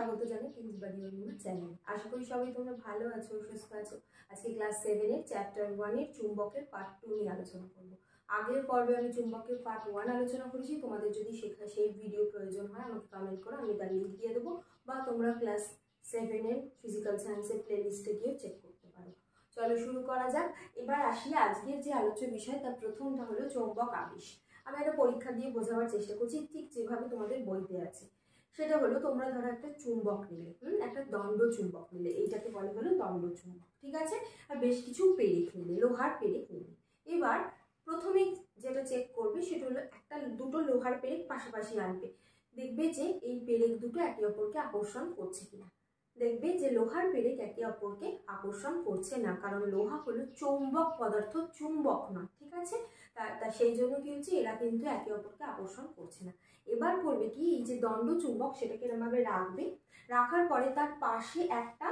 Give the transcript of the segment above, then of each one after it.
স্বাগত জানাই কিংস বাড়ি চ্যানেল। আশা করি সবাই তোমরা ভালো আছো, সুস্থ আছো। আজকে ক্লাস 7 এর চ্যাপ্টার 1 এর চুম্বকের পার্ট 2 নিয়ে আলোচনা করব। আগের পর্বে আমি চুম্বকের পার্ট 1 আলোচনা করেছি। তোমাদের যদি সেই ভিডিও প্রয়োজন হয় আমাকে কমেন্ট করো, আমি তার লিংক দিয়ে দেবো, বা তোমরা ক্লাস 7 এর ফিজিক্যাল সায়েন্সের প্লেলিস্টে গিয়ে চেক করতে পারো। চলো শুরু করা যাক। এবার আসি আজকের যে আলোচ্য বিষয়, তার প্রথমটা হলো চৌম্বক আবেশ। আমি একটা পরীক্ষা দিয়ে বোঝাবার চেষ্টা করছি, ঠিক যেভাবে তোমাদের বইতে আছে। সেটা হলো, তোমরা ধরো একটা চুম্বক নিলে, একটা দণ্ড চুম্বক নিলে, এইটাকে বলে হলো দণ্ড চুম্বক, ঠিক আছে। আর বেশ কিছু পেরেক নিলে, লোহার পেরেক নিলে। এবার প্রথমে যেটা চেক করবে সেটা হলো দুটো লোহার পেরেক পাশাপাশি আনবে। দেখবে যে এই পেরেক দুটো একে অপরকে আকর্ষণ করছে কিনা। দেখবে যে লোহার পেরেক একে অপরকে আকর্ষণ করছে না, কারণ লোহা হলো চৌম্বক পদার্থ, চুম্বক নয়, ঠিক আছে। তা সেই জন্য কি হচ্ছে, এরা কিন্তু একে অপরকে আকর্ষণ করছে না। এবার করবে কি, এই যে দণ্ড চুম্বক সেটাকে এরকমভাবে রাখবে। রাখার পরে তার পাশে একটা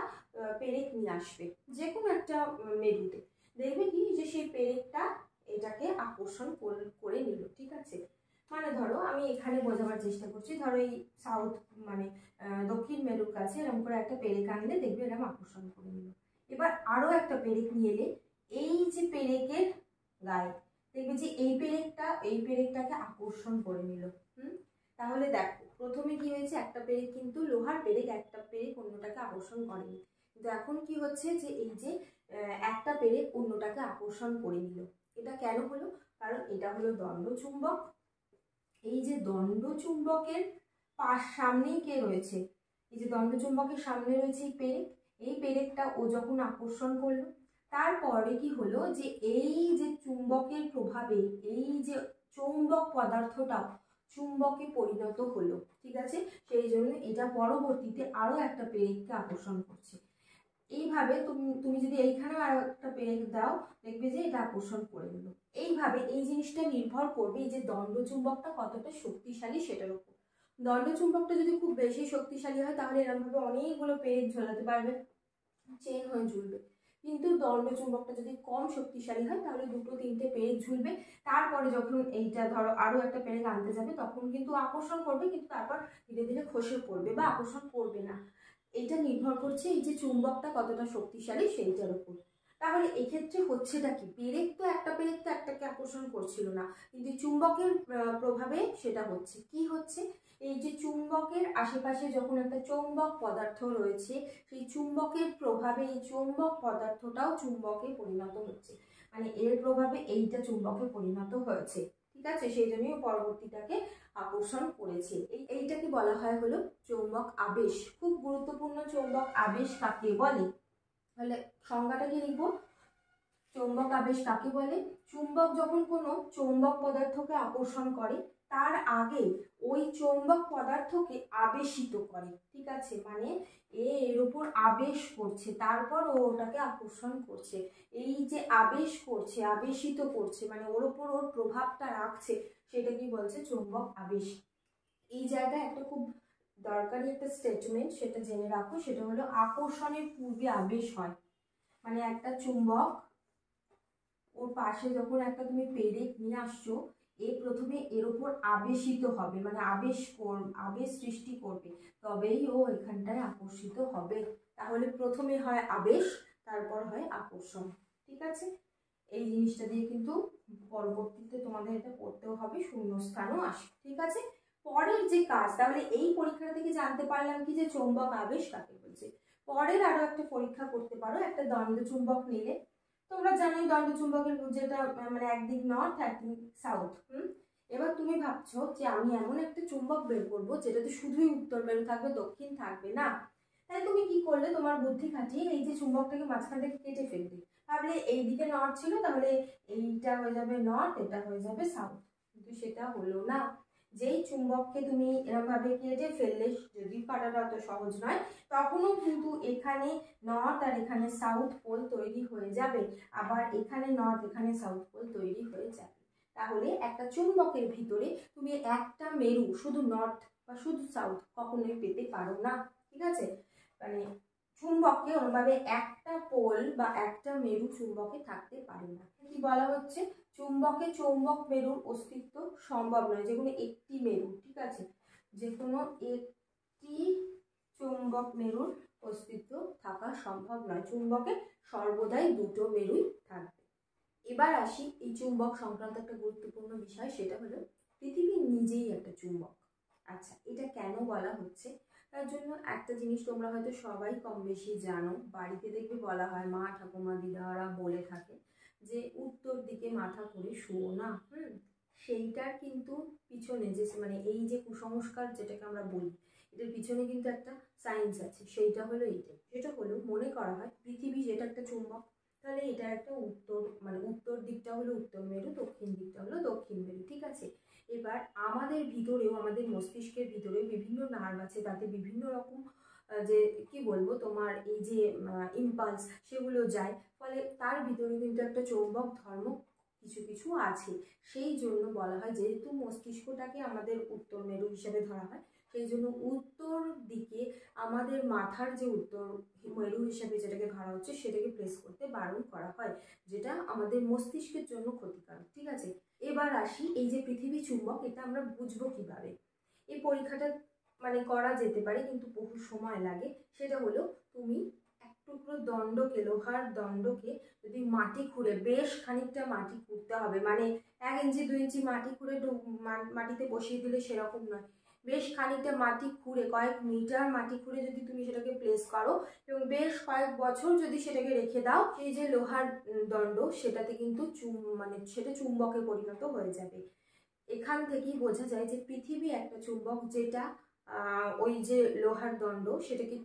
পেরেক নিয়ে আসবে, যে কোনো একটা মেরুতে। দেখবে কি যে সেই পেরেকটা এটাকে আকর্ষণ করে নিল, ঠিক আছে। মানে ধরো আমি এখানে বোঝাবার চেষ্টা করছি, ধরো এই সাউথ মানে দক্ষিণ মেরুর কাছে এরকম করে একটা পেরেক আনলে দেখবে এরকম আকর্ষণ করে নিল। এবার আরো একটা পেরেক নিয়ে এলে এই যে পেরেকের গায়ে দেখবে যে এই পেরেকটাকে আকর্ষণ করে নিল। তাহলে দেখো প্রথমে কি হয়েছে, একটা পেরেক কিন্তু লোহার পেরেক, একটা পেরেক অন্যটাকে আকর্ষণ করেনি। কিন্তু এখন কি হচ্ছে যে এই যে একটা পেরেক অন্যটাকে আকর্ষণ করে নিল। এটা কেন হলো? কারণ এটা হলো দণ্ড চুম্বক। এই যে দণ্ড চুম্বকের সামনেই কে রয়েছে, এই যে দণ্ড চুম্বকের সামনে রয়েছে এই পেরেকটা ও যখন আকর্ষণ করলো, তারপরে কি হলো যে এই যে চুম্বকের প্রভাবে এই যে চৌম্বক পদার্থটা চুম্বকে পরিণত হলো, ঠিক আছে। সেই জন্য এটা পরবর্তীতে আরো একটা পেরেককে আকর্ষণ করছে। এইভাবে তুমি যদি এইখানেও আরো একটা পেরেক দাও, দেখবে যে এটা আকর্ষণ করে নিল। এইভাবে এই জিনিসটা নির্ভর করবে এই যে দণ্ড চুম্বকটা কতটা শক্তিশালী সেটার উপর। দণ্ড চুম্বকটা যদি খুব বেশি শক্তিশালী হয় তাহলে এরকম ভাবে অনেকগুলো পেরেক ঝোলাতে পারবে, চেন হয়ে ঝুলবে। কিন্তু দণ্ড চুম্বকটা যদি কম শক্তিশালী হয় তাহলে দুটো তিনটে পেরেক ঝুলবে। তারপরে যখন এইটা ধরো আরো একটা পেরেক আনতে যাবে তখন কিন্তু আকর্ষণ করবে, কিন্তু তারপর ধীরে ধীরে খসে পড়বে বা আকর্ষণ করবে না। এটা নির্ভর করছে এই যে চুম্বকটা কতটা শক্তিশালী সেইটার উপর। তাহলে এক্ষেত্রে হচ্ছেটা কি, পেরেক তো একটাকে আকর্ষণ করছিল না, কিন্তু চুম্বকের প্রভাবে সেটা হচ্ছে। কি হচ্ছে, এই যে চুম্বকের আশেপাশে যখন একটা চৌম্বক পদার্থ রয়েছে, সেই চুম্বকের প্রভাবে এই চৌম্বক পদার্থটাও চুম্বকে পরিণত হচ্ছে। মানে এর প্রভাবে এইটা চুম্বকে পরিণত হয়েছে, ঠিক আছে। সেই জন্যই পরবর্তীটাকে আকর্ষণ করেছে। এইটাকে বলা হয় হলো চৌম্বক আবেশ। খুব গুরুত্বপূর্ণ চৌম্বক আবেশ কাকে বলে, তাহলে সংজ্ঞাটা কি লিখবো। চৌম্বক আবেশ কাকে বলে? চুম্বক যখন কোনো চৌম্বক পদার্থকে আকর্ষণ করে তার আগে ওই চৌম্বক পদার্থকে আবেশিত করে, ঠিক আছে। মানে এর উপর আবেশ করছে, তারপর ও ওটাকে আকর্ষণ করছে। এই যে আবেশ করছে, আবেশিত করছে, মানে ওর উপর ওর প্রভাবটা রাখছে, সেটা কি বলছে, চৌম্বক আবেশ। এই জায়গায় একটা খুব দরকারি একটা স্টেটমেন্ট, সেটা জেনে রাখো, সেটা হলো আকর্ষণের পূর্বে আবেশ হয়। মানে একটা চুম্বক, ওর পাশে যখন একটা তুমি পেরেক নিয়ে আসছো, প্রথমে এর উপর আবেশিত হবে, মানে আবেশ সৃষ্টি করবে, তবেই ও এখানটায় আকর্ষিত হবে। তাহলে প্রথমে হয় আবেশ, তারপর হয় আকর্ষণ, ঠিক আছে। এই জিনিসটা দিয়ে কিন্তু পরবর্তীতে তোমাদের এটা পড়তেও হবে, শূন্যস্থানও আসে, ঠিক আছে। পরের যে কাজ, তাহলে এই পরীক্ষা থেকে জানতে পারলাম কি যে চৌম্বক আবেশ কাকে বলছে। পরের আরো একটা পরীক্ষা করতে পারো, একটা দণ্ড চুম্বক নিলে। তোমরা জানো দণ্ড চুম্বকের যেটা মানে একদিক নর্থ একদিক সাউথ। এবার তুমি ভাবছো যে আমি এমন একটা চুম্বক বের করবো যেটাতে শুধুই উত্তর মেরু থাকবে, দক্ষিণ থাকবে না। তাই তুমি কি করলে, তোমার বুদ্ধি খাটিয়ে এই যে চুম্বকটাকে মাঝখান থেকে কেটে ফেলবে। ভাবলে এইদিকে নর্থ ছিল, তাহলে এইটা হয়ে যাবে নর্থ, এটা হয়ে যাবে সাউথ। কিন্তু সেটা হলো না। যেই চুম্বককে তুমি এরকম ভাবে কেটে ফেললে, যদি কাটাটা অত সহজ নয়, তখনও কিন্তু এখানে নর্থ আর এখানে সাউথ পোল তৈরি হয়ে যাবে, আবার এখানে নর্থ এখানে সাউথ পোল তৈরি হয়ে যাবে। তাহলে একটা চুম্বকের ভিতরে তুমি একটা মেরু শুধু নর্থ বা শুধু সাউথ কখনোই পেতে পারো না, ঠিক আছে। মানে চুম্বকে ওরভাবে একটা পোল বা একটা মেরু চুম্বকে থাকতে পারে না। কি বলা হচ্ছে, চুম্বকে চৌম্বক মেরুর অস্তিত্ব সম্ভব নয়, যে কোনো একটি মেরু, ঠিক আছে, যে কোনো একটি চুম্বক মেরুর অস্তিত্ব থাকা সম্ভব নয়। চুম্বকে সর্বদাই দুটো মেরুই থাকবে। এবার আসি এই চুম্বক সংক্রান্ত একটা গুরুত্বপূর্ণ বিষয়, সেটা হলো পৃথিবী নিজেই একটা চুম্বক। আচ্ছা, এটা কেন বলা হচ্ছে? তার জন্য একটা জিনিস তোমরা হয়তো সবাই কম বেশি জানো, বাড়িতে দেখবে বলা হয়, মা ঠাকুমা দিদারা বলে থাকে যে উত্তর দিকে মাথা করে শুও না। সেইটার কিন্তু পিছনে যে মানে এই যে কুসংস্কার যেটাকে আমরা বলি, এটার পিছনে কিন্তু একটা সায়েন্স আছে। সেইটা হলো এইটাই, যেটা হলো মনে করা হয় পৃথিবী যেটা একটা চুম্বক, তাহলে এটা একটা উত্তর মানে উত্তর দিকটা হলো উত্তর মেরু, দক্ষিণ দিকটা হলো দক্ষিণ মেরু, ঠিক আছে। এবার আমাদের ভিতরেও, আমাদের মস্তিষ্কের ভিতরেও বিভিন্ন নার্ভ আছে, তাতে বিভিন্ন রকম যে কি বলবো তোমার এই যে ইম্পালস সেগুলো যায়, ফলে তার ভিতরে কিন্তু একটা চৌম্বক ধর্ম কিছু কিছু আছে। সেই জন্য বলা হয়, যেহেতু মস্তিষ্কটাকে আমাদের উত্তর মেরু হিসেবে ধরা হয়, সেই জন্য উত্তর দিকে আমাদের মাথার যে উত্তর মেরু হিসেবে যেটাকে ধরা হচ্ছে সেটাকে প্লেস করতে বারণ করা হয়, যেটা আমাদের মস্তিষ্কের জন্য ক্ষতিকারক, ঠিক আছে। এবার আসি এই যে পৃথিবী চুম্বক, এটা আমরা বুঝবো কিভাবে? এই পরীক্ষাটা মানে করা যেতে পারে কিন্তু বহু সময় লাগে। সেটা হলো তুমি এক টুকরো দণ্ডকে, লোহার দণ্ডকে যদি মাটি খুঁড়ে, বেশ খানিকটা মাটি খুঁড়তে হবে, মানে 1 ইঞ্চি 2 ইঞ্চি মাটি খুঁড়ে মাটিতে বসিয়ে দিলে সেরকম নয়, বেশ খানিকটা মাটি খুঁড়ে, কয়েক মিটার মাটি খুঁড়ে যদি তুমি সেটাকে প্লেস করো এবং বেশ কয়েক বছর যদি সেটাকে রেখে দাও, সেই যে লোহার দণ্ড সেটাতে কিন্তু মানে সেটা চুম্বকে পরিণত হয়ে যাবে। এখান থেকেই বোঝা যায় যে পৃথিবী একটা চুম্বক, যেটা ওই যে লোহার দণ্ড সেটাকে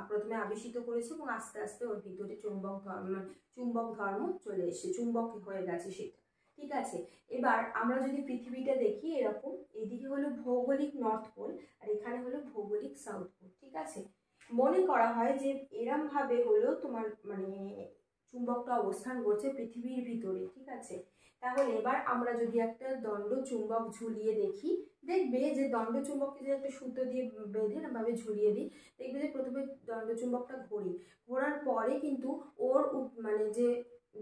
প্রথমে আবিষ্কৃত করেছে এবং আস্তে আস্তে ওর ভিতরে চুম্বক ধর্ম চলে এসেছে, চুম্বক হয়ে গেছে সেটা, ঠিক আছে। এবার আমরা যদি পৃথিবীটা দেখি এরকম, এদিকে হলো ভৌগোলিক নর্থ পোল আর এখানে হলো ভৌগোলিক সাউথ পোল, ঠিক আছে। মনে করা হয় যে এরম ভাবে হলো তোমার মানে চুম্বকটা অবস্থান করছে পৃথিবীর ভিতরে, ঠিক আছে। তাহলে এবার আমরা যদি একটা দণ্ড চুম্বক ঝুলিয়ে দেখি, দেখবে যে দণ্ড চুম্বককে যে একটা সুতো দিয়ে বেঁধে ভাবে ঝুলিয়ে দিই, দেখবে যে প্রথমে দণ্ড চুম্বকটা ঘোরার পরে কিন্তু ওর মানে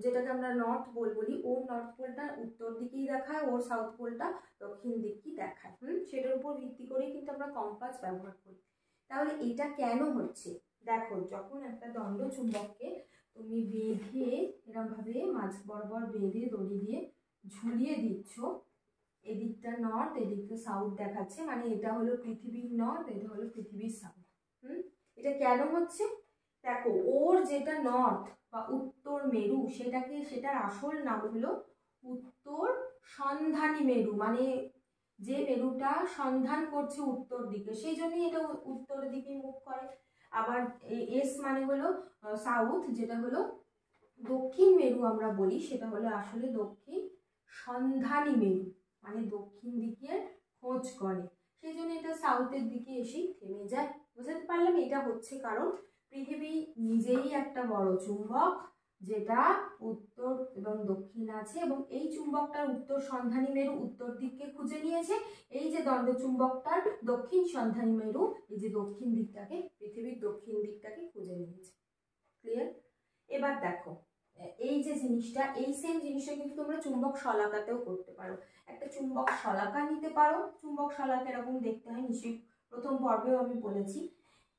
যেটাকে আমরা নর্থ পোল বলি, ওর নর্থ পোলটা উত্তর দিকেই দেখায়, ওর সাউথ পোলটা দক্ষিণ দিকেই দেখায়। সেটার উপর ভিত্তি করেই কিন্তু আমরা কম্পাস ব্যবহার করি। তাহলে এটা কেন হচ্ছে? দেখো, যখন একটা দণ্ড চুম্বককে তুমি বেঁধে এরকম ভাবে মাঝ বরাবর বেঁধে দড়ি দিয়ে ঝুলিয়ে দিচ্ছ, এদিকটা নর্থ এদিকটা সাউথ দেখাচ্ছে, মানে এটা হলো পৃথিবীর নর্থ, এটা হলো পৃথিবীর সাউথ। এটা কেন হচ্ছে? দেখো, ওর যেটা নর্থ বা উত্তর মেরু, সেটার আসল নাম হলো উত্তর সন্ধানী মেরু, মানে যে মেরুটা সন্ধান করছে উত্তর দিকে, সেই জন্যই এটা উত্তর দিকে মুখ করে। আবার এস মানে হলো সাউথ, যেটা হলো দক্ষিণ মেরু আমরা বলি, সেটা হলো আসলে দক্ষিণ সন্ধানী মেরু, মানে দক্ষিণ দিকে খোঁজ করে, সেই জন্য এটা সাউথের দিকে এসেই থেমে যায়। বুঝতে পারলাম? এটা হচ্ছে কারণ পৃথিবী নিজেই একটা বড় চুম্বক, যেটা উত্তর এবং দক্ষিণ আছে, এবং এই চুম্বকটার উত্তর সন্ধানী মেরু উত্তর দিককে খুঁজে নিয়েছে, এই যে দণ্ড চুম্বকটার দক্ষিণ সন্ধানী মেরু এই যে দক্ষিণ দিকটাকে, পৃথিবীর দক্ষিণ দিকটাকে খুঁজে নিয়েছে। ক্লিয়ার? এবার দেখো, এই যে জিনিসটা, এই সেম জিনিসটা কিন্তু তোমরা চুম্বক শলাকাতেও করতে পারো। একটা চুম্বক শলাকা নিতে পারো, চুম্বক শলাকা এরকম দেখতে হয়, নিশ্চয়ই প্রথম পর্বেও আমি বলেছি,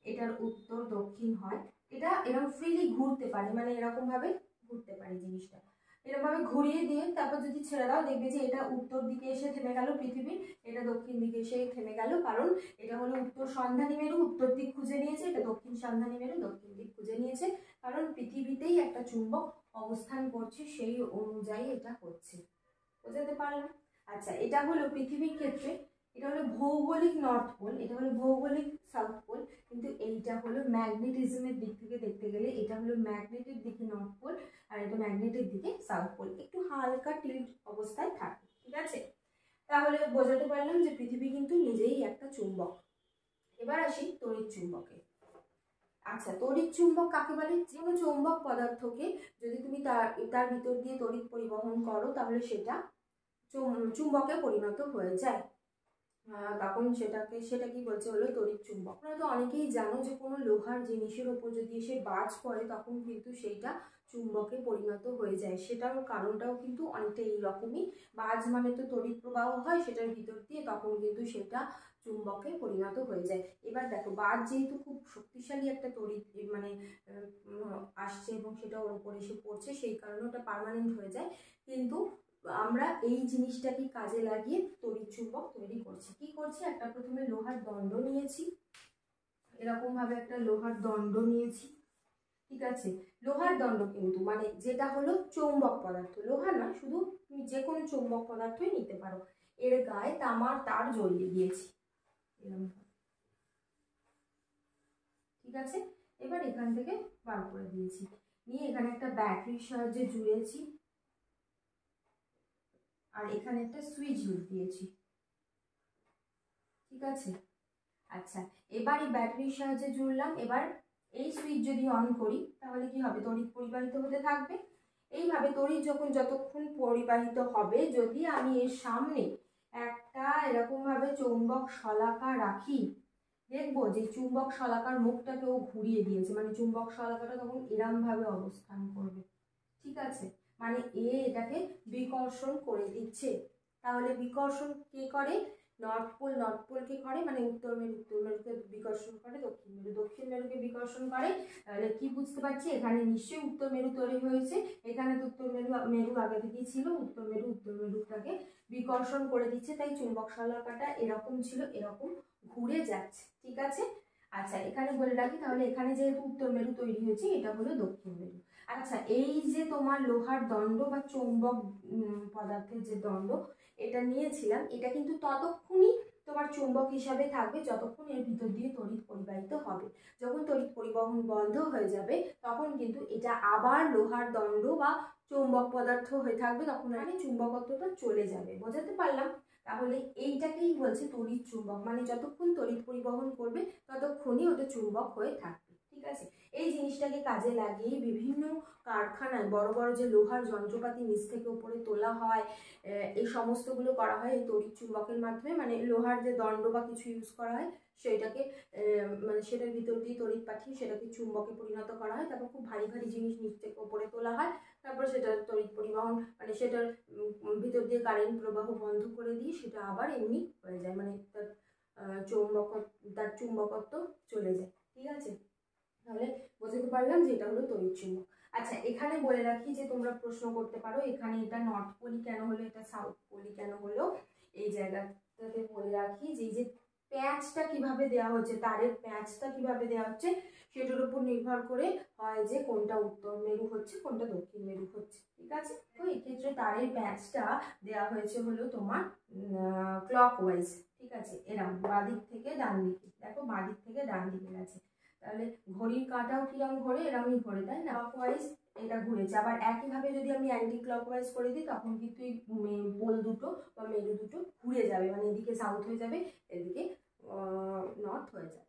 এটার উত্তর দক্ষিণ হয়, এটা এরকম ফ্রিলি ঘুরতে পারে, মানে এরকম ভাবে ঘুরতে পারে জিনিসটা, এরকম ভাবে ঘুরিয়ে দিয়ে তারপর যদি ছেড়ে দাও, দেখবে যে এটা উত্তর দিকে এসে থেমে গেল পৃথিবীর, এটা দক্ষিণ দিকে এসে থেমে গেল, কারণ এটা হলো উত্তর সন্ধানী মেরু উত্তর দিক খুঁজে নিয়েছে, এটা দক্ষিণ সন্ধানী মেরু দক্ষিণ দিক খুঁজে নিয়েছে, কারণ পৃথিবীতেই একটা চুম্বক অবস্থান করছে, সেই অনুযায়ী এটা হচ্ছে। বুঝতে পারলাম? আচ্ছা, এটা হলো পৃথিবীর ক্ষেত্রে, এটা হলো ভৌগোলিক নর্থ পোল, এটা হলো ভৌগোলিক সাউথ পোল, কিন্তু এইটা হলো ম্যাগনেটিজমের দিক থেকে দেখতে গেলে এটা হলো ম্যাগনেটের দিকে নর্থ পোল আর এটা ম্যাগনেটের দিকে সাউথ পোল, একটু হালকা টিল্ট অবস্থায় থাকে, ঠিক আছে। তাহলে বোঝাতে পারলাম যে পৃথিবী কিন্তু নিজেই একটা চুম্বক। এবার আসি তড়িৎ চুম্বকে। আচ্ছা, তড়িৎ চুম্বক কাকে বলে? যে কোনো চৌম্বক পদার্থকে যদি তুমি তার ভিতর দিয়ে তড়িৎ পরিবহন করো, তাহলে সেটা চুম্বকে পরিণত হয়ে যায়, তখন সেটা কি বলছে হলো তড়িৎ চুম্বক। তোমরা তো অনেকেই জানো যে কোনো লোহার জিনিসের ওপর যদি এসে বাজ পড়ে, তখন কিন্তু সেইটা চুম্বকে পরিণত হয়ে যায়। সেটার কারণটাও কিন্তু অনেকটা এইরকমই, বাজ মানে তো তড়িৎ প্রবাহ হয় সেটার ভিতর দিয়ে, তখন কিন্তু সেটা চুম্বকে পরিণত হয়ে যায়। এবার দেখো বাদ যেহেতু খুব শক্তিশালী একটা তড়িৎ মানে আসছে এবং সেটা ওর উপর এসে পড়ছে, সেই কারণে ওটা পার্মানেন্ট হয়ে যায়। কিন্তু আমরা এই জিনিসটাকে কাজে লাগিয়ে তড়িৎ চুম্বক তৈরি করছি। কি করছি, একটা প্রথমে লোহার দণ্ড নিয়েছি, এরকম ভাবে একটা লোহার দণ্ড নিয়েছি, ঠিক আছে। লোহার দণ্ড কিন্তু মানে যেটা হলো চৌম্বক পদার্থ, লোহা না, শুধু তুমি যে কোনো চৌম্বক পদার্থই নিতে পারো। এর গায়ে তামার তার জড়িয়ে দিয়েছি এরকম, ঠিক আছে। এবার এখান থেকে বার করে দিয়েছি, নিয়ে এখানে একটা ব্যাটারির সাহায্যে জুড়েছি, আর এখানে একটা সুইচ দিয়েছি, ঠিক আছে। আচ্ছা, এবার এই ব্যাটারির সাহায্যে জুড়লাম। এবার এই সুইচ যদি অন করি তাহলে কি হবে, তড়িৎ পরিবাহিত হতে থাকবে। এইভাবে তড়িৎ যতক্ষণ পরিবাহিত হবে, যদি আমি এর সামনে একটা এরকম ভাবে চৌম্বক শলাকা রাখি, দেখবো যে চুম্বক শলাকার মুখটাকেও ঘুরিয়ে দিয়েছে, মানে চুম্বক শলাকাটা তখন এরম ভাবে অবস্থান করবে, ঠিক আছে। মানে এটাকে বিকর্ষণ করে দিচ্ছে। তাহলে বিকর্ষণ কে করে, নর্থ পোলকে করে, মানে উত্তর মেরুকে বিকর্ষণ করে, দক্ষিণ মেরুকে বিকর্ষণ করে। তাহলে কি বুঝতে পারছি, এখানে নিশ্চয়ই উত্তর মেরু তৈরি হয়েছে। এখানে তো উত্তর মেরু আগে থেকেই ছিল, উত্তর মেরুটাকে বিকর্ষণ করে দিচ্ছে, তাই চুম্বক শলাকাটা এরকম ছিল, এরকম ঘুরে যাচ্ছে, ঠিক আছে। আচ্ছা, এখানে বলে রাখি তাহলে, এখানে যেহেতু উত্তর মেরু তৈরি হয়েছে, এটা হলো দক্ষিণ মেরু। আচ্ছা, এই যে তোমার লোহার দণ্ড বা চৌম্বক পদার্থের যে দণ্ড এটা নিয়েছিলাম, এটা কিন্তু ততক্ষণই তোমার চুম্বক হিসাবে থাকবে যতক্ষণ এর ভিতর দিয়ে তড়িৎ পরিবাহিত হবে। যখন তড়িৎ পরিবহন বন্ধ হয়ে যাবে তখন কিন্তু এটা আবার লোহার দণ্ড বা চৌম্বক পদার্থ হয়ে থাকবে, তখন আর চুম্বকত্বটা চলে যাবে। বোঝাতে পারলাম? তাহলে এইটাকেই বলছে তড়িৎ চুম্বক, মানে যতক্ষণ তড়িৎ পরিবহন করবে ততক্ষণই ওটা চুম্বক হয়ে থাকবে, ঠিক আছে। এই জিনিসটাকে কাজে লাগিয়ে বিভিন্ন কারখানায় বড় বড় যে লোহার যন্ত্রপাতি নিচ থেকে উপরে তোলা হয়, এই সমস্তগুলো করা হয় এই তড়িৎ চুম্বকের মাধ্যমে। মানে লোহার যে দণ্ড বা কিছু ইউজ করা হয় সেটাকে মানে সেটার ভিতর দিয়ে তড়িৎ পাঠিয়ে সেটাকে চুম্বকে পরিণত করা হয়, তারপর খুব ভারী ভারী জিনিস নিচ থেকে উপরে তোলা হয়, তারপর সেটা তড়িৎ পরিবহন মানে সেটার ভিতর দিয়ে কারেন্ট প্রবাহ বন্ধ করে দিয়ে সেটা আবার এমনি হয়ে যায়, মানে তার চুম্বকত্ব চলে যায়, ঠিক আছে। তাহলে বোঝাতে পারলাম যে এটা হলো তড়িৎ চুম্বক। আচ্ছা, এখানে বলে রাখি যে তোমরা প্রশ্ন করতে পারো এখানে এটা নর্থ পোলি কেন হলো, এটা সাউথ পোলি কেন হলো। এই জায়গাটাতে বলে রাখি যে এই যে প্যাঁচটা কিভাবে দেওয়া হচ্ছে, তারের প্যাঁচটা কিভাবে দেওয়া হচ্ছে সেটার উপর নির্ভর করে হয় যে কোনটা উত্তর মেরু হচ্ছে কোনটা দক্ষিণ মেরু হচ্ছে, ঠিক আছে। তো এক্ষেত্রে তারের প্যাঁচটা দেওয়া হয়েছে হলো তোমার ক্লকওয়াইজ, ঠিক আছে, এরকম বাঁ দিক থেকে ডান দিকে, দেখো বাঁ দিক থেকে ডান দিকে গেছে। তাহলে ঘড়ির কাঁটাও কিরম ঘোরে, এরকমই ঘোরে, তাই না। ক্লকওয়াইজ এটা ঘুরেছে। আবার একইভাবে যদি আমি অ্যান্টি ক্লকওয়াইজ করে দিই তখন কিন্তু এই পোল দুটো বা মেরু দুটো ঘুরে যাবে, মানে এদিকে সাউথ হয়ে যাবে, এদিকে নর্থ হয়ে যাবে।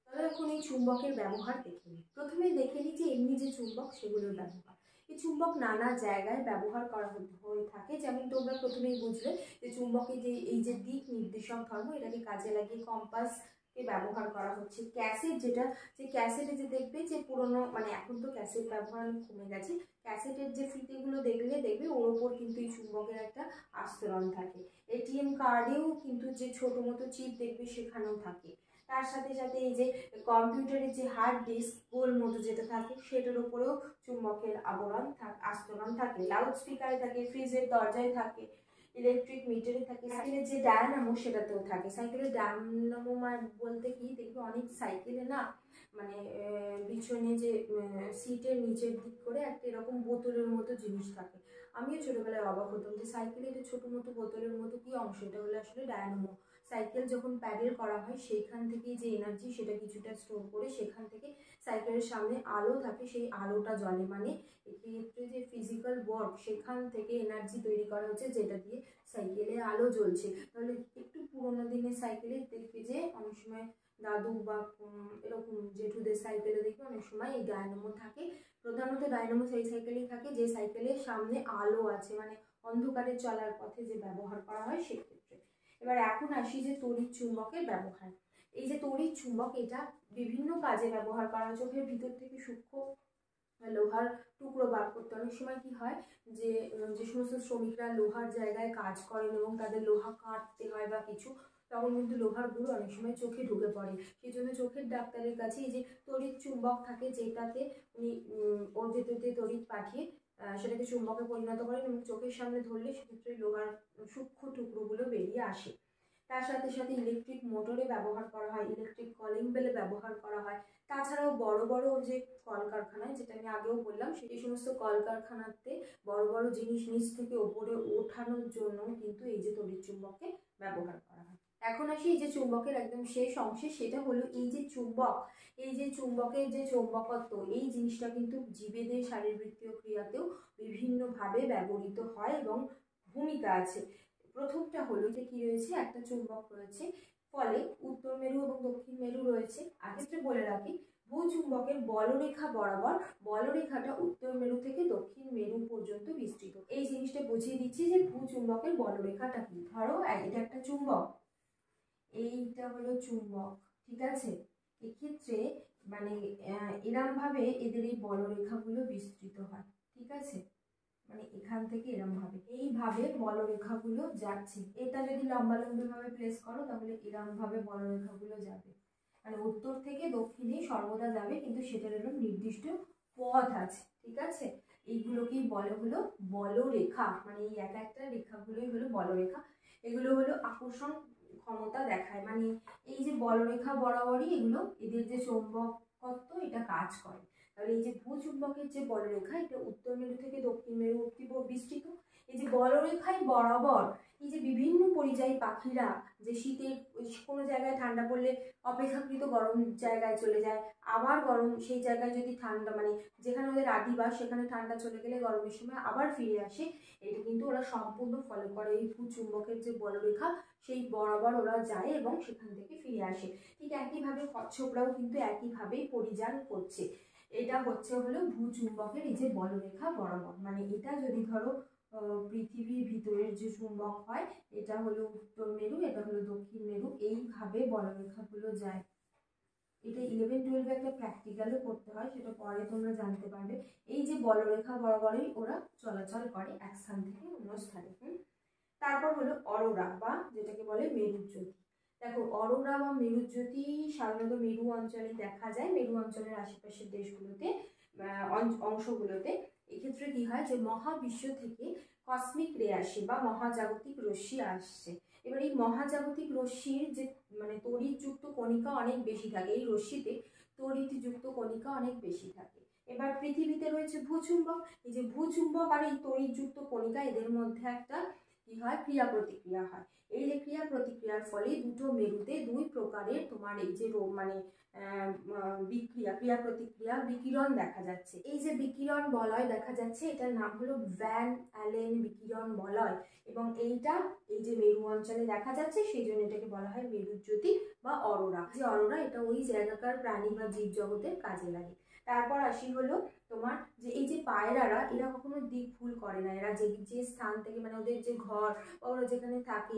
তাহলে এখন এই চুম্বকের ব্যবহার দেখে নিই। প্রথমে দেখে নিই যে এমনি যে চুম্বক সেগুলোর ব্যবহার। এই চুম্বক নানা জায়গায় ব্যবহার করা হয়ে থাকে। যেমন তোমরা প্রথমেই বুঝলে যে চুম্বকের যে এই যে দিক নির্দেশক ধর্ম, এটাকে কাজে লাগিয়ে কম্পাসকে ব্যবহার করা হচ্ছে। ক্যাসেট যেটা, যে ক্যাসেটে যে দেখবে যে পুরোনো, মানে এখন তো ক্যাসেট ব্যবহার কমে গেছে, ক্যাসেটের যে ফিতেগুলো দেখবে ওর ওপর কিন্তু এই চুম্বকের একটা আস্তরণ থাকে। এটিএম কার্ডেও কিন্তু যে ছোটো মতো চিপ দেখবে সেখানেও থাকে। তার সাথে সাথে এই যে কম্পিউটারের যে হার্ড ডিস্ক গোল মতো যেটা থাকে সেটার উপরেও চুম্বকের আস্তরণ থাকে। লাউড স্পিকারে থাকে, ফ্রিজের দরজায় থাকে, ইলেকট্রিক মিটারে থাকে, সাইকেলের যে ডায়নামো সেটাতেও থাকে। সাইকেলের ডায়নামো বলতে কি, দেখবে অনেক সাইকেলে না মানে পিছনে যে সিটের নিচের দিক করে একটা এরকম বোতলের মতো জিনিস থাকে। আমিও ছোটোবেলায় অবাক হতাম যে সাইকেলের যে ছোটো মতো বোতলের মতো কি অংশ, এটা হলো আসলে ডায়নামো। সাইকেল যখন প্যাডেল করা হয় সেইখান থেকে যে এনার্জি সেটা কিছুটা স্টোর করে সেখান থেকে সাইকেলের সামনে আলো থাকে, সেই আলোটা জ্বলে, মানে এক্ষেত্রে যে ফিজিক্যাল ওয়ার্ক সেখান থেকে এনার্জি তৈরি করা হচ্ছে যেটা দিয়ে সাইকেলে আলো জ্বলছে। তাহলে একটু পুরোনো দিনের সাইকেলে দেখবে যে অনেক সময় দাদু বা এরকম জেঠুদের সাইকেলে দেখবে অনেক সময় এই ডায়নামো থাকে। প্রধানত ডায়নামো সেই সাইকেলেই থাকে যে সাইকেলের সামনে আলো আছে, মানে অন্ধকারে চলার পথে যে ব্যবহার করা হয় সেক্ষেত্রে। এবার এখন আসি যে তড়িৎ চুম্বকের ব্যবহার। এই যে তড়িৎ চুম্বক, এটা বিভিন্ন কাজে ব্যবহার করা হয়। চোখের ভিতর থেকে সূক্ষ্ম লোহার টুকরো বার করতে অনেক সময় কি হয় যে সমস্ত শ্রমিকরা লোহার জায়গায় কাজ করেন এবং তাদের লোহা কাটতে হয় বা কিছু, তখন কিন্তু লোহার গুঁড়ো অনেক সময় চোখে ঢুকে পড়ে। সেই জন্য চোখের ডাক্তারের কাছে এই যে তড়িৎ চুম্বক থাকে, যেটাতে উনি ওর ভেতরতে তড়িৎ পাঠিয়ে সেটাকে চুম্বকে পরিণত করেন এবং চোখের সামনে ধরলে সেক্ষেত্রে লোহার সূক্ষ্ম টুকরোগুলো বেরিয়ে আসে। তার সাথে সাথে ইলেকট্রিক মোটরে ব্যবহার করা হয়, ইলেকট্রিক কলিং বেলে ব্যবহার করা হয়। তাছাড়াও বড় বড় যে কলকারখানায়, যেটা আমি আগেও বললাম, সেই সমস্ত কলকারখানাতে বড় বড় জিনিস নিচ থেকে ওপরে ওঠানোর জন্য কিন্তু এই যে তড়িৎ চুম্বককে ব্যবহার করা হয়। এখন আসি এই যে চুম্বকের একদম শেষ অংশে, সেটা হলো এই যে চুম্বক, এই যে চুম্বকের যে চৌম্বকত্ব, এই জিনিসটা কিন্তু জীবেদের শারীরবৃত্তীয় ক্রিয়াতেও বিভিন্নভাবে ব্যবহৃত হয় এবং ভূমিকা আছে। প্রথমটা হলো যে কি রয়েছে, একটা চুম্বক রয়েছে, ফলে উত্তর মেরু এবং দক্ষিণ মেরু রয়েছে। আগের বলে রাখি, ভূচুম্বকের বলরেখা বরাবর, বলরেখাটা উত্তর মেরু থেকে দক্ষিণ মেরু পর্যন্ত বিস্তৃত। এই জিনিসটা বুঝিয়ে দিচ্ছি যে ভূচুম্বকের বলরেখাটা কি। ধরো এটা একটা চুম্বক, এইটা হলো চুম্বক, ঠিক আছে। এক্ষেত্রে মানে এরম ভাবে এদের এই বলরেখাগুলো বিস্তৃত হয়, ঠিক আছে। মানে এখান থেকে এরম ভাবে এইভাবে বলরেখাগুলো যাচ্ছে। এটা যদি লম্বালম্বি ভাবে প্লেস করো তাহলে এরম ভাবে বলরেখাগুলো যাবে, মানে উত্তর থেকে দক্ষিণে সর্বদা যাবে, কিন্তু সেটার এরকম নির্দিষ্ট পথ আছে, ঠিক আছে। এইগুলোকেই বলে হলো বলরেখা, মানে এই এক একটা রেখাগুলোই হলো বলরেখা। এগুলো হলো আকর্ষণ ক্ষমতা দেখায়, মানে এই যে বলরেখা বরাবরই এগুলো, এদের যে চৌম্বকত্ব এটা কাজ করে। তাহলে এই যে ভূচুম্বকের যে বলরেখা, এটা উত্তর মেরু থেকে দক্ষিণ মেরু অবধি বিস্তৃত। এই যে বলরেখায় বরাবর এই যে বিভিন্ন পরিযায়ী পাখিরা যে শীতের কোনো জায়গায় ঠান্ডা পড়লে অপেক্ষাকৃত গরম জায়গায় চলে যায়, আবার গরম সেই জায়গায় যদি ঠান্ডা, মানে যেখানে ওদের আদিবাস সেখানে ঠান্ডা চলে গেলে গরমের সময় আবার ফিরে আসে। এটা কিন্তু ওরা সম্পূর্ণ ফলো করে, এই ভূচুম্বকের যে বলরেখা সেই বরাবর ওরা যায় এবং সেখান থেকে ফিরে আসে। ঠিক একইভাবে কচ্ছপরাও কিন্তু একইভাবেই পরিযান করছে। এটা হচ্ছে হলো ভূচুম্বকের এই যে বলরেখা বরাবর, মানে এটা যদি ধরো পৃথিবীর ভিতরের যে চুম্বক হয়, এটা হলো উত্তর মেরু, এটা হলো দক্ষিণ মেরু, এইভাবে বলরেখাগুলো যায়। এটা 11-12 একটা প্র্যাকটিক্যালও করতে হয়, সেটা পরে তোমরা জানতে পারবে। এই যে বলরেখা বরাবরই ওরা চলাচল করে এক স্থান থেকে অন্য স্থানে। তারপর হলো অরোরা, বা যেটাকে বলে মেরুজ্যোতি। দেখো, অরোরা বা মেরুজ্যোতি সাধারণত মেরু অঞ্চলে দেখা যায়, মেরু অঞ্চলের আশেপাশের দেশগুলোতে, অংশগুলোতে। এক্ষেত্রে কি হয় যে মহাবিশ্ব থেকে কসমিক রে আসে বা মহাজাগতিক রশ্মি আসছে। এবার এই মহাজাগতিক রশ্মির যে মানে তড়িৎযুক্ত কণিকা অনেক বেশি থাকে, এই রশ্মিতে তড়িৎযুক্ত কণিকা অনেক বেশি থাকে। এবার পৃথিবীতে রয়েছে ভূচুম্বক, এই যে ভূচুম্বক আর এই তড়িৎযুক্ত কণিকা, এদের মধ্যে একটা কি হয়, ক্রিয়া প্রতিক্রিয়া হয়। এই যে ক্রিয়া প্রতিক্রিয়ার ফলে দুটো মেরুতে দুই প্রকারের তোমার এই যে মানে ক্রিয়া প্রতিক্রিয়া বিকিরণ দেখা যাচ্ছে। এই যে বিকিরণ বলয় দেখা যাচ্ছে, এটার নাম হলো ভ্যান অ্যালেন বিকিরণ বলয়, এবং এইটা এই যে মেরু অঞ্চলে দেখা যাচ্ছে, সেই জন্য এটাকে বলা হয় মেরুজ্যোতি বা অরোরা। যে অরোরা, এটা ওই জায়গাকার প্রাণী বা জীব জগতের কাজে লাগে। তারপর আসি হলো তোমার যে এই যে পায়রারা, এরা কখনো দিক ভুল করে না। এরা যে স্থান থেকে, মানে ওদের যে ঘর বা ওরা যেখানে থাকে,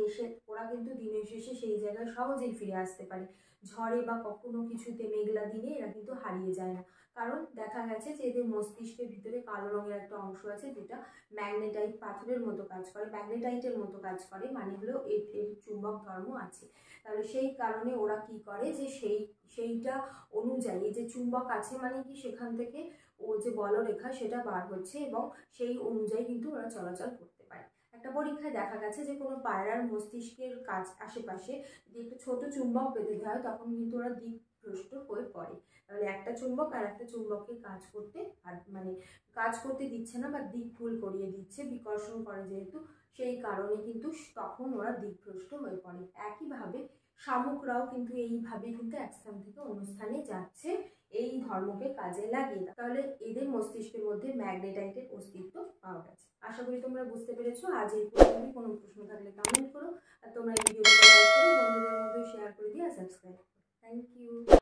ওরা কিন্তু দিনের শেষে সেই জায়গায় সহজেই ফিরে আসতে পারে। ঝড়ে বা কখনো কিছুতে মেঘলা দিনে এরা কিন্তু হারিয়ে যায় না, কারণ দেখা গেছে যে এদের মস্তিষ্কের ভিতরে কালো রঙের একটা অংশ আছে, যেটা ম্যাগনেটাইট পাথরের মতো কাজ করে, ম্যাগনেটাইটের মতো কাজ করে, মানে হলো এর চুম্বক ধর্ম আছে। তাহলে সেই কারণে ওরা কি করে যে সেইটা অনুযায়ী যে চুম্বক আছে, মানে কি সেখান থেকে ও যে বলরেখা সেটা বার হচ্ছে, এবং সেই অনুযায়ী কিন্তু ওরা চলাচল করতে পারে। একটা পরীক্ষায় দেখা গেছে যে কোনো পায়রার মস্তিষ্কের কাজ আশেপাশে যদি একটু ছোট চুম্বক বেঁধে দেওয়া হয়, তখন কিন্তু ওরা দিকভ্রষ্ট হয়ে পড়ে। তাহলে একটা চুম্বক আর একটা চুম্বককে কাজ করতে দিচ্ছে না, বা দিক ভুল করিয়ে দিচ্ছে, বিকর্ষণ করে যেহেতু, সেই কারণে কিন্তু তখন ওরা দিকভ্রষ্ট হয়ে পড়ে। একইভাবে শামুকরাও কিন্তু এইভাবে কিন্তু এক স্থান থেকে অন্য স্থানে যাচ্ছে এই ধর্মকে কাজে লাগিয়ে। তাহলে এদের মস্তিষ্কের মধ্যে ম্যাগনেটাইটের অস্তিত্ব পাওয়া গেছে। আশা করি তোমরা বুঝতে পেরেছো। আজ এই পর্যন্ত। কোনো প্রশ্ন থাকলে কমেন্ট করো, আর তোমরা এই ভিডিওটা লাইক করে বন্ধুদের মধ্যে শেয়ার করে দিয়ে সাবস্ক্রাইব করো। Thank you.